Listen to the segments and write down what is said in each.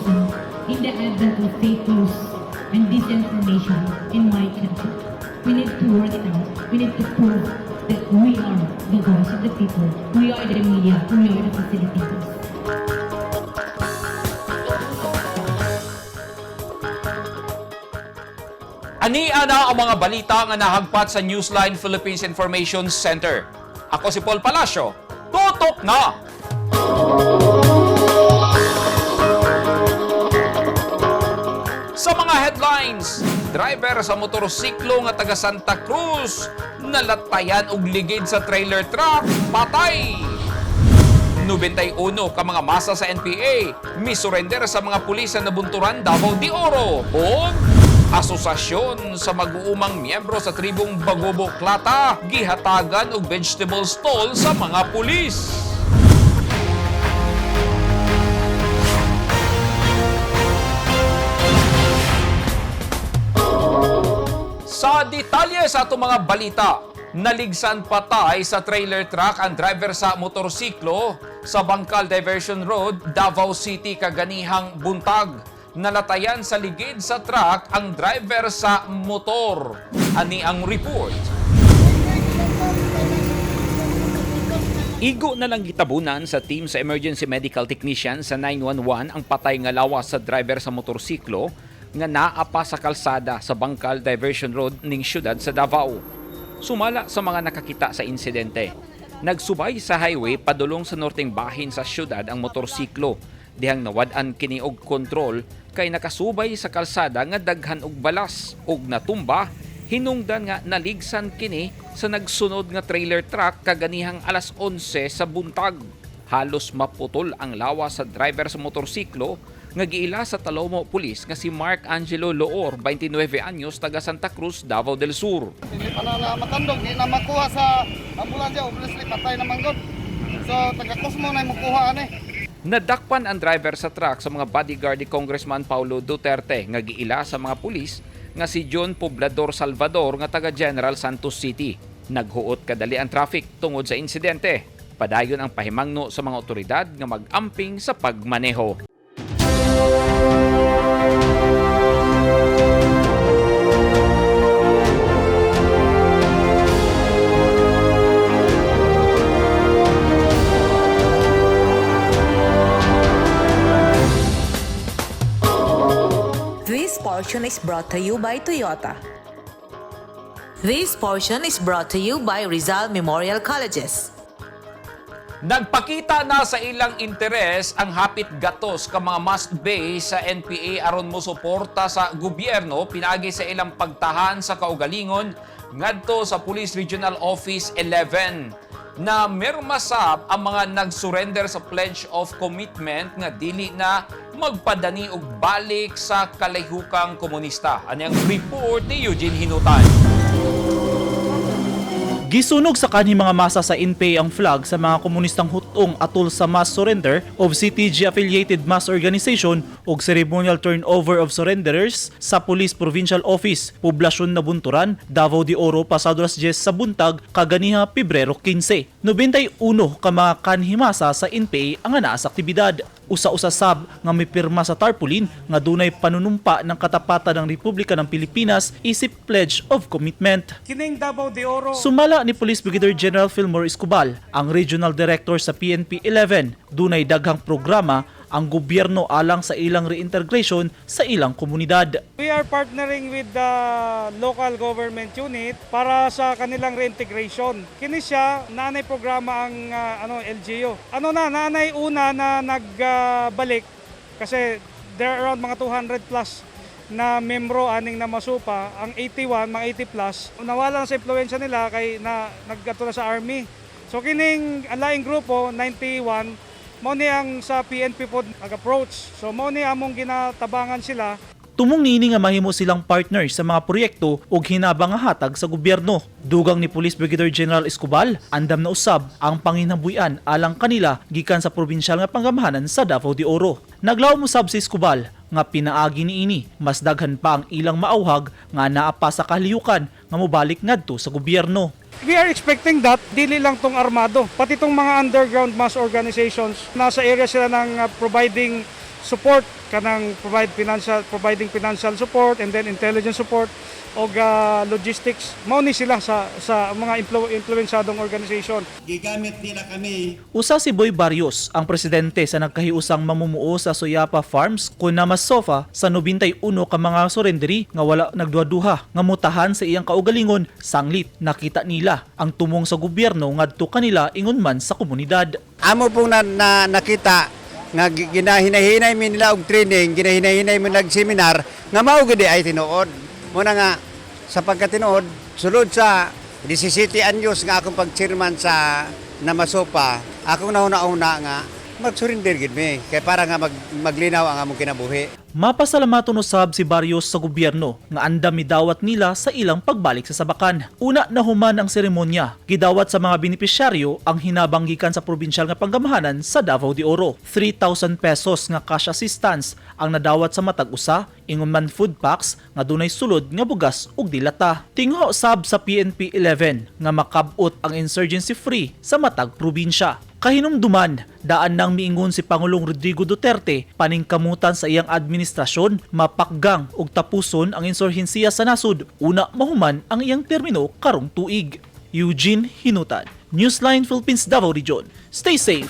terrorism in the advent of fake news and disinformation in my country. We need to work it out. We need to prove that we are the voice of the people. We are the media. We are the facilitators. Ania na ang mga balita nga nahagpat sa Newsline Philippines Information Center. Ako si Paul Palacio. Tutok na! Sa mga headlines, driver sa motorsiklo nga taga Santa Cruz nalatayan og ligid sa trailer truck, patay. 91 ka mga masa sa NPA misurrender sa mga pulis sa nabunturan Davao de Oro o asosasyon sa mag-uumang miyembro sa tribong Bagobo Klata gihatagan og vegetable stall sa mga pulis. Sa detalye sa atong mga balita, naligsan patay sa trailer truck ang driver sa motorsiklo sa Bangkal Diversion Road, Davao City, kaganihang buntag. Nalatayan sa ligid sa truck ang driver sa motor. Ani ang report. Igo na lang gitabunan sa team sa emergency medical technician sa 911 ang patay nga lawas sa driver sa motorsiklo nga naapa sa kalsada sa Bangkal Diversion Road ning syudad sa Davao. Sumala sa mga nakakita sa insidente. Nagsubay sa highway padulong sa norteng bahin sa syudad ang motorsiklo. Dihang nawad-an kini og kontrol kay nakasubay sa kalsada nga daghan og balas og natumba, hinungdan nga naligsan kini sa nagsunod nga trailer truck kaganihang alas 11 sa buntag. Halos maputol ang lawas sa driver sa motorsiklo nga giila sa Talomo Police nga si Mark Angelo Loor, 29 anyos, taga Santa Cruz, Davao del Sur. Hindi pa na matandog, hindi na makuha sa ambulansya, obviously patay naman god. So taga-Cosmo na makuha ani. Nadakpan ang driver sa truck sa mga bodyguard ni Congressman Paulo Duterte nga giila sa mga pulis nga si John Poblador Salvador nga taga General Santos City. Naghuot kadali ang traffic tungod sa insidente. Padayon ang pahimangno sa mga otoridad nga mag-amping sa pagmaneho. This portion is brought to you by Toyota. This portion is brought to you by Rizal Memorial Colleges. Nagpakita na sa ilang interes ang hapit gatos ka mga must pay sa NPA aron mo suporta sa gobyerno pinaagi sa ilang pagtahan sa kaugalingon ngadto sa Police Regional Office 11 na mirmasab ang mga nagsurrender sa Pledge of Commitment nga dili na magpadani og balik sa kalayhukang komunista. Ano ang report ni Eugene Hinutan? Gisunog sa kanhi mga masa sa NPA ang flag sa mga komunistang hutong atol sa mass surrender of CTG-affiliated mass organization ug ceremonial turnover of surrenderers sa Police Provincial Office, Poblasyon Nabunturan, Davao de Oro, pasado alas 10 sa buntag kaganiha Pebrero 15. 91 ka mga kanhi masa sa NPA ang anaa sa aktibidad. Usa-usa sab nga may pirma sa tarpaulin nga dunay panunumpa ng katapatan ng Republika ng Pilipinas isip Pledge of Commitment. Kining Davao de Oro. Sumala ni Police Brigadier General Fillmore Escobar, ang Regional Director sa PNP 11, dunay daghang programa ang gobyerno alang sa ilang reintegration sa ilang komunidad. We are partnering with the local government unit para sa kanilang reintegration. Kini siya nanay programa ang LGU. Nanay una na nagbalik kasi there are around mga 200 plus na membro aning na masupa, ang 81, mga 80 plus, nawala sa impluwensya nila kay na naggato na sa army. So kining alaing grupo 91 mo ni ang sa PNP po nag-approach. So mo ni among ginatabangan sila. Tumong niini nga mahimo silang partner sa mga proyekto ug hinabang nga hatag sa gobyerno. Dugang ni Police Brigadier General Escobar, andam na usab ang panginabuyan alang kanila gikan sa probinsyal nga panggamahanan sa Davao de Oro. Naglaom usab si Escobar nga pinaagi niini mas daghan pa ang ilang maawhag nga naa pa sa kaliyukan nga mobalik ngadto sa gobyerno. We are expecting that dili lang tong armado, pati tong mga underground mass organizations nasa area sila ng providing support kanang providing financial support and then intelligence support o logistics. Mao ni sila sa mga influensyadong organization. Gigamit nila kami. Usa si Boy Barrios, ang presidente sa nagkahiusang mamumuo sa Soyapa Farms kuna Masofa sa 91 ka mga surrenderi nga wala nagduha-duha nga mutahan sa iyang kaugalingon sanglit nakita nila ang tumong sa gobyerno ngadto kanila ingon man sa komunidad. Amo pong nakita nga ginahinay-hinay mi nila og training, ginahinay-hinay mi nag-seminar nga mao gid ay tinuod. Muna nga sa pagkatinuod sulod sa 17 anyos nga akong pag-chairman sa Namasopa, akong nauna-una nga mag-surrender gid mi kay para nga maglinaw ang among kinabuhi. Mapasalamaton usab si Barrios sa gobyerno nga andam midawat nila sa ilang pagbalik sa sabakan. Una na human ang seremonya, gidawat sa mga benepisyaryo ang hinabang gikan sa probinsyal nga panggamahanan sa Davao de Oro. 3,000 pesos nga cash assistance ang nadawat sa matag usa, ingon man food packs nga dunay sulod nga bugas ug dilata. Tingho sab sa PNP 11 nga makabot ang insurgency free sa matag probinsya. Kahinumduman, daan nang miingon si Pangulong Rodrigo Duterte paningkamutan sa iyang administrasyon mapakgang ug tapuson ang insurhensiya sa nasud una mahuman ang iyang termino karong tuig. Eugene Hinutan, Newsline Philippines Davao Region. Stay safe.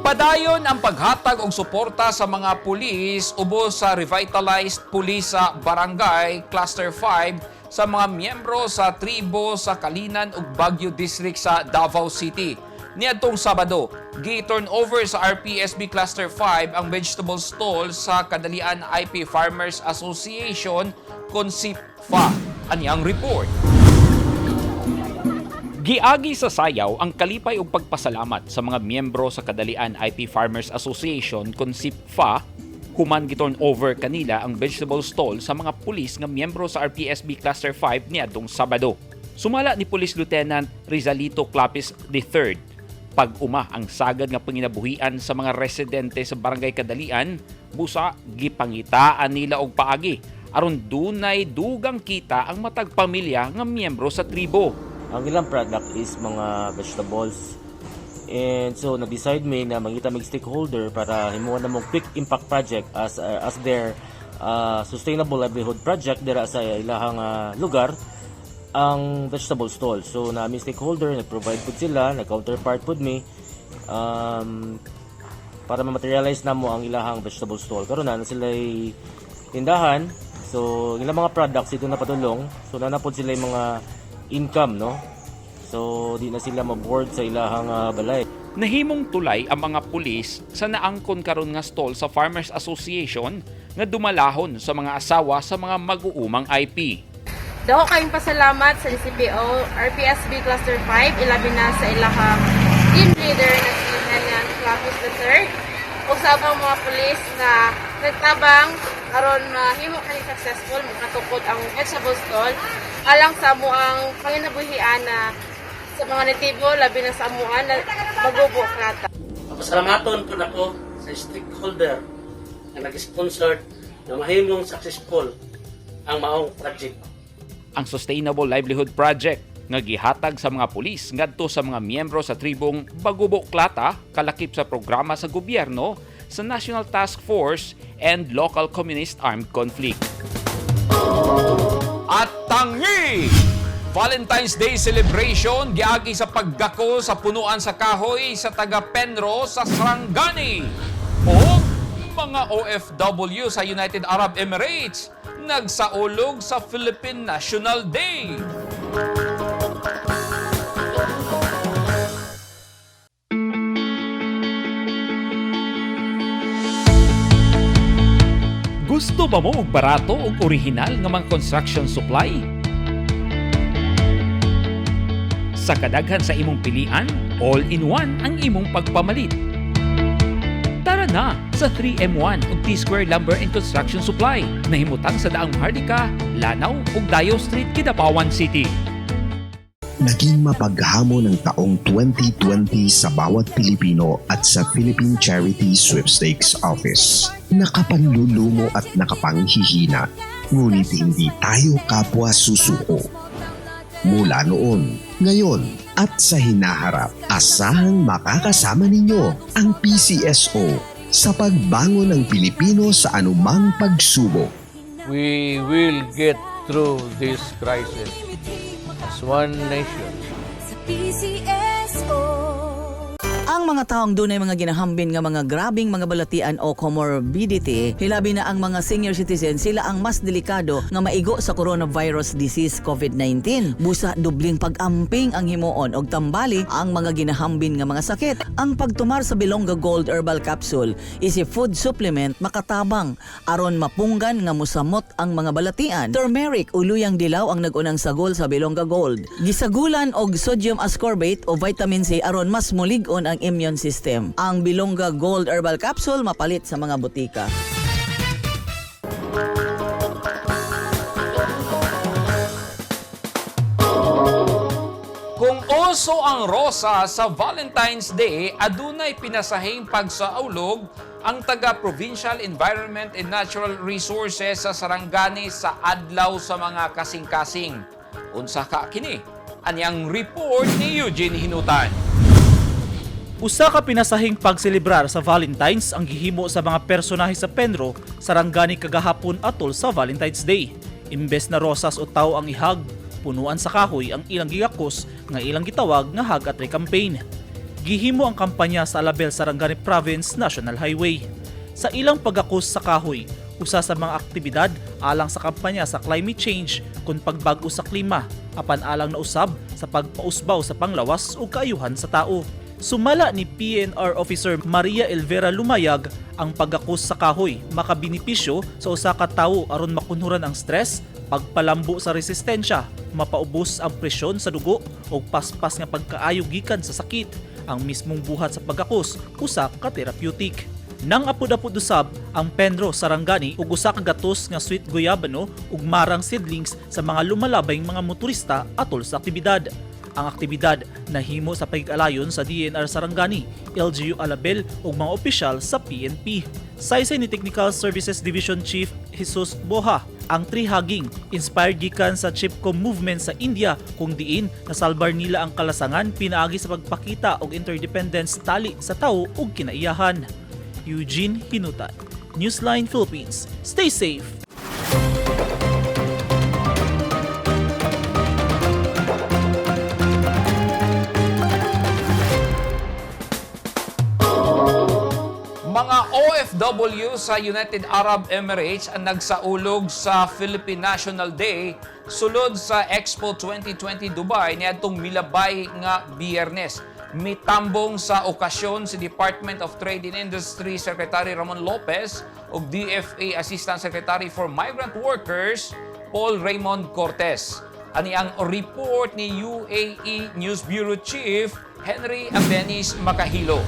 Padayon ang paghatag og suporta sa mga pulis ubos sa revitalized Pulis sa Barangay Cluster 5 sa mga miyembro sa tribo sa Kalinan ug Baguio District sa Davao City. Niadtong Sabado, gi-turn over sa RPSB Cluster 5 ang vegetable stall sa Kadalian IP Farmers Association kon SIPFA. Anyang report. Giagi sa sayaw ang kalipay ug pagpasalamat sa mga miyembro sa Kadalian IP Farmers Association kon SIPFA human giturn over kanila ang vegetable stall sa mga pulis nga miyembro sa RPSB Cluster 5 niadtong Sabado. Sumala ni Police Lieutenant Rizalito Clapis III pag-uma ang sagad nga panginabuhian sa mga residente sa Barangay Kadalian, busa gipangitaan nila og paagi aron dunay dugang kita ang matag pamilya nga miyembro sa tribo. Ang ilang product is mga vegetables. And so na-decide me na mangita mig stakeholder para himuon na mong quick impact project as their sustainable livelihood project dira sa ilahang lugar ang vegetable stall. So na mi stakeholder nag-provide pud sila, nag-counterpart pud me para ma-materialize namo ang ilahang vegetable stall. Karon na sila tindahan. So ilang mga products ito na padulong. So na pud sila mga income, no? So di na sila maboard sa ilahang balay. Nahimong tulay ang mga pulis sa naangkon karon nga stall sa Farmers Association nga dumalahon sa mga asawa sa mga mag-uumang IP. Daho kayong pasalamat sa DCPO, RPSB Cluster 5, ilabi na sa ilahang team leader na si Lieutenant Clapis III. Usab ang mga pulis na nagtabang karon mahimo kani successful makatukod ang vegetable stall alang sa amo ang panginabuhian na sa mga natibo, labi na sa amuan na Bagubo Klata. Pasalamaton po ako sa stakeholder na nag-sponsor na mahimong successful ang maong project. Ang Sustainable Livelihood Project nga gihatag sa mga pulis ngadto sa mga miyembro sa tribong Bagubo Klata kalakip sa programa sa gobyerno sa National Task Force and Local Communist Armed Conflict. At tangi! Valentine's Day celebration giagi sa paggako sa punuan sa kahoy sa taga Penro sa Sarangani. O mga OFW sa United Arab Emirates nagsaulog sa Philippine National Day. Gusto ba mo og barato ug orihinal nga mga construction supply? Sa kadaghan sa imong pilian, all-in-one ang imong pagpamalit. Tara na sa 3M1 ug T-Square Lumber and Construction Supply. Nahimutang sa daang Hardika, Lanao ug Dayo Street, Kidapawan City. Naging mapaghamon ng taong 2020 sa bawat Pilipino at sa Philippine Charity Sweepstakes Office. Nakapanlulumo at nakapanghihina, ngunit hindi tayo kapwa susuko. Mula noon, ngayon at sa hinaharap, asahang makakasama ninyo ang PCSO sa pagbangon ng Pilipino sa anumang pagsubok. We will get through this crisis as one nation. Ang mga taong dunay mga ginahambin nga mga grabing mga balatian o comorbidity, hilabi na ang mga senior citizens, sila ang mas delikado nga maigo sa coronavirus disease COVID-19. Busa dubling pag-amping ang himuon og tambali ang mga ginahambin nga mga sakit. Ang pagtumar sa Bilonga Gold Herbal Capsule is a food supplement makatabang aron mapunggan nga musamot ang mga balatian. Turmeric uluyang dilaw ang nagunang sagol sa Bilonga Gold. Gisagulan og sodium ascorbate o vitamin C aron mas mulig-on ang immune system. Ang Bilonga Gold Herbal Capsule mapalit sa mga butika. Kung uso ang rosa sa Valentine's Day, adunay pinasahing pagsaulog ang taga-Provincial Environment and Natural Resources sa Sarangani sa adlaw sa mga kasing-kasing. Unsa ka kini? Anyang report ni Eugene Hinutan. Usa ka pinasahing pagselebrar sa Valentine's ang gihimo sa mga personahe sa Penro, Sarangani kagahapon atol sa Valentine's Day. Imbes na rosas o tao ang ihag, punuan sa kahoy ang ilang gigakos nga ilang gitawag nga Hag a Tree campaign. Gihimo ang kampanya sa Alabel, Sarangani Province National Highway. Sa ilang pagakos sa kahoy, usa sa mga aktibidad alang sa kampanya sa climate change kung pagbago sa klima, apan alang na usab sa pagpausbaw sa panglawas o kaayuhan sa tao. Sumala ni PNR Officer Maria Elvera Lumayag ang pagakos sa kahoy makabinipisyo sa usa ka tawo aron makunhuran ang stress, pagpalambo sa resistensya, mapaubos ang presyon sa dugo o paspas nga pagkaayo gikan sa sakit. Ang mismong buhat sa pagakos usa ka therapeutic. Nang apod-apod usab ang Penro, Sarangani ug usa ka gatos nga sweet guyabano ug marang seedlings sa mga lumalabay mga motorista atol sa aktibidad. Ang aktibidad nahimo sa pag-alayon sa DNR Sarangani, LGU Alabel ug mga opisyal sa PNP. Saysay ni Technical Services Division Chief Jesus Boha, ang tree hugging inspired gikan sa Chipko movement sa India kung diin nasalbar nila ang kalasangan pinaagi sa pagpakita og interdependence tali sa tao ug kinaiyahan. Eugene Hinutan, Newsline Philippines. Stay safe. Mga OFW sa United Arab Emirates ang nagsaulog sa Philippine National Day sulod sa Expo 2020 Dubai niadtong milabay nga Biyernes. Mitambong sa okasyon si Department of Trade and Industry Secretary Ramon Lopez ug DFA Assistant Secretary for Migrant Workers Paul Raymond Cortez. Ani ang report ni UAE News Bureau Chief Henry Abenis Makahilo.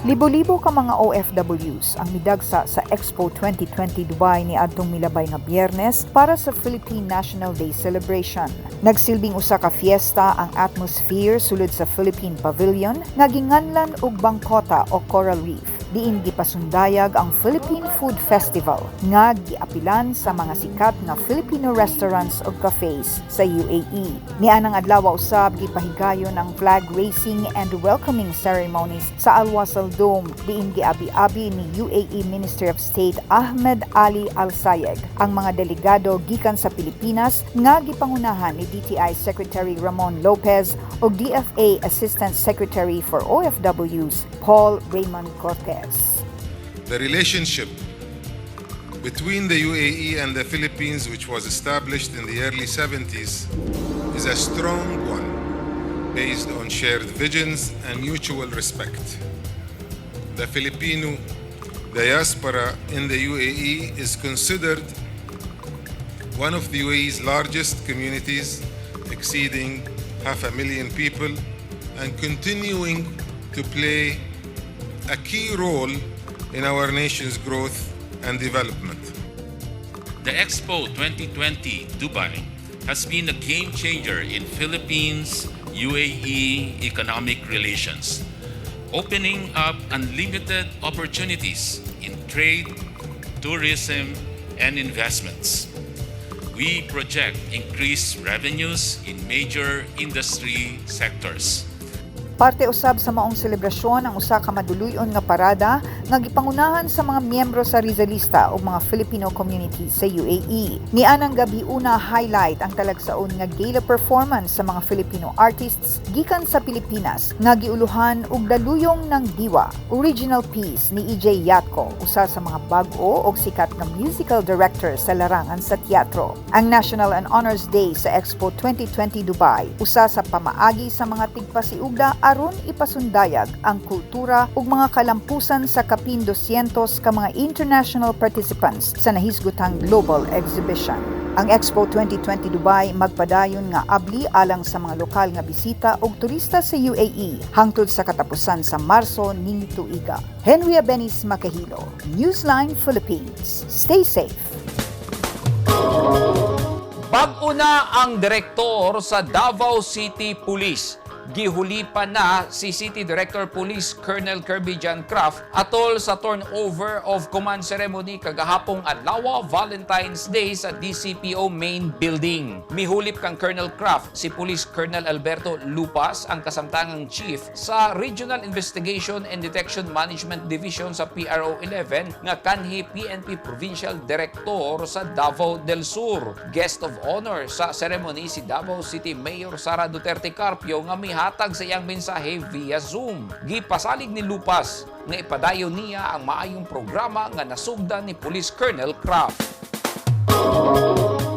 Libo-libo ka mga OFWs ang midagsa sa Expo 2020 Dubai ni adtong milabay nga Biyernes para sa Philippine National Day celebration. Nagsilbing usa ka fiesta ang atmosphere sulod sa Philippine Pavilion nga ginganlan og bangkota o coral reef. Diin gipasundayag ang Philippine Food Festival nga giapilan sa mga sikat nga Filipino restaurants o cafes sa UAE. Nianang adlaw usab gipahigayon ang flag raising and welcoming ceremonies sa Al Wasl Dome diin giabi-abi ni UAE Minister of State Ahmed Ali Al-Sayeg ang mga delegado gikan sa Pilipinas nga gipangunahan ni DTI Secretary Ramon Lopez ug DFA Assistant Secretary for OFWs Paul Raymond Cortez. The relationship between the UAE and the Philippines, which was established in the early 70s, is a strong one based on shared visions and mutual respect. The Filipino diaspora in the UAE is considered one of the UAE's largest communities, exceeding 500,000 people and continuing to play a key role in our nation's growth and development. The Expo 2020 Dubai has been a game changer in Philippines-UAE economic relations, opening up unlimited opportunities in trade, tourism, and investments. We project increased revenues in major industry sectors. Parte usab sa maong selebrasyon ang usa ka maduluyon nga parada nga gipangunahan sa mga miyembro sa Rizalista o mga Filipino community sa UAE. Nianang gabi una highlight ang talagsaon nga gala performance sa mga Filipino artists gikan sa Pilipinas nga giuluhan og daluyong ng diwa. Original piece ni EJ Yatko, usa sa mga bag-o og sikat nga musical director sa larangan sa teatro. Ang National and Honors Day sa Expo 2020 Dubai, usa sa pamaagi sa mga tigpasiugda aron ipasundayag ang kultura ug mga kalampusan sa kapin 200 ka mga international participants sa nahisgutang global exhibition. Ang Expo 2020 Dubai magpadayon nga abli alang sa mga lokal nga bisita ug turista sa UAE hangtod sa katapusan sa Marso ning tuiga. Henry Abenis Makahilo, Newsline Philippines. Stay safe. Bag-o na ang direktor sa Davao City Police. Gihulipan na si City Director Police Colonel Kirby John Craft atol sa turnover of command ceremony kagahapong adlaw Valentine's Day sa DCPO main building. Mihulip kang Colonel Craft si Police Colonel Alberto Lupas, ang kasamtangang chief sa Regional Investigation and Detection Management Division sa PRO 11 nga kanhi PNP Provincial Director sa Davao del Sur. Guest of honor sa ceremony si Davao City Mayor Sara Duterte Carpio nga hatag sa iyang mensahe via Zoom. Gipasalig ni Lupas nga ipadayon niya ang maayong programa nga nasugdan ni Police Colonel Craft.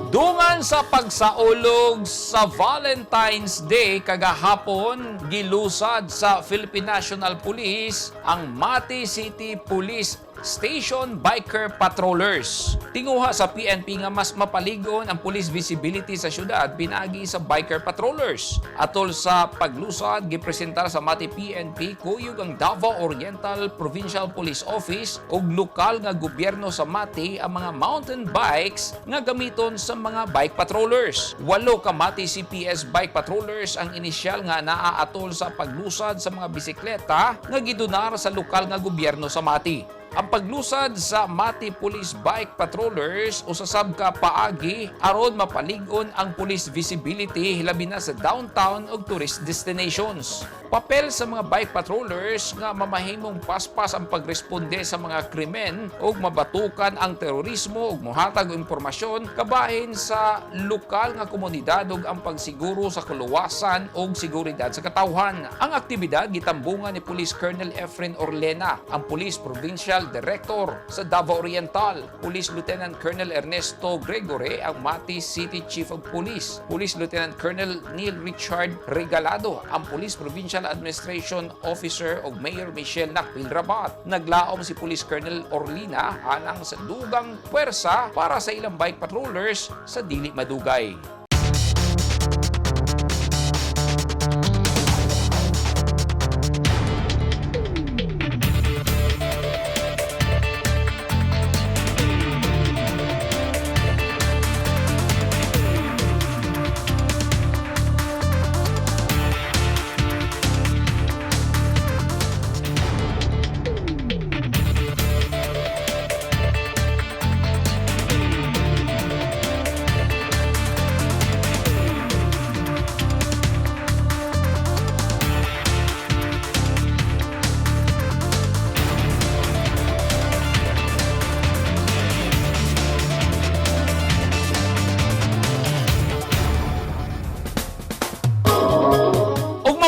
Dungan sa pagsaulog sa Valentine's Day kagahapon, gilusad sa Philippine National Police ang Mati City Police Station Biker Patrollers. Tinguha sa PNP nga mas mapaligon ang police visibility sa syudad pinagi sa biker patrollers. Atol sa paglusad, gipresentar sa Mati PNP kuyog ang Davao Oriental Provincial Police Office ug lokal nga gobyerno sa Mati ang mga mountain bikes nga gamiton sa mga bike patrollers. 8 ka Mati CPS bike patrollers ang inisyal nga naa atol sa paglusad sa mga bisikleta nga gidonar sa lokal nga gobyerno sa Mati. Ang paglusad sa Mati Police Bike Patrollers usasab ka paagi aron mapaligon ang police visibility hilabi na sa downtown ug tourist destinations. Papel sa mga bike patrollers nga mamahimong paspas ang pagresponde sa mga krimen ug mabatukan ang terorismo ug mohatag og impormasyon kabahin sa lokal nga komunidad ug ang pagsiguro sa kaluwasan ug seguridad sa katawhan. Ang aktibidad gitambungan ni Police Colonel Efren Orlena, ang Police Provincial Director sa Davao Oriental, Police Lieutenant Colonel Ernesto Gregory, ang Mati City Chief of Police, Police Lieutenant Colonel Neil Richard Regalado, ang Police Provincial Administration Officer ug Mayor Michelle Nakpil Rabat. Naglaom si Police Colonel Orlina alang sa dugang puwersa para sa ilang bike patrollers sa dili madugay.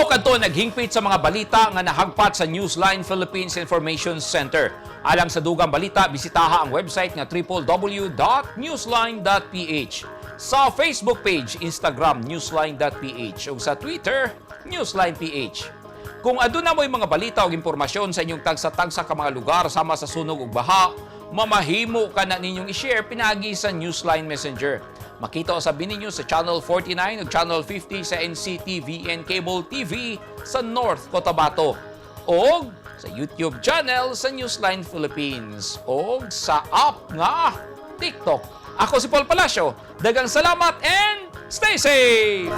Kadto naghingpit sa mga balita nga nahagpat sa Newsline Philippines Information Center. Alang sa dugang balita, bisitaha ang website nga www.newsline.ph. Sa Facebook page, Instagram, newsline.ph ug sa Twitter, newsline.ph. Kung aduna mo'y mga balita o impormasyon sa inyong tagsa-tagsa ka mga lugar sama sa sunog ug baha, mamahimo ka na ninyong i-share pinagi sa Newsline Messenger. Makita usab ninyo sa Channel 49 ug Channel 50 sa NCTV and Cable TV sa North Cotabato o sa YouTube channel sa Newsline Philippines o sa app nga TikTok. Ako si Paul Palacio. Daghang salamat and stay safe!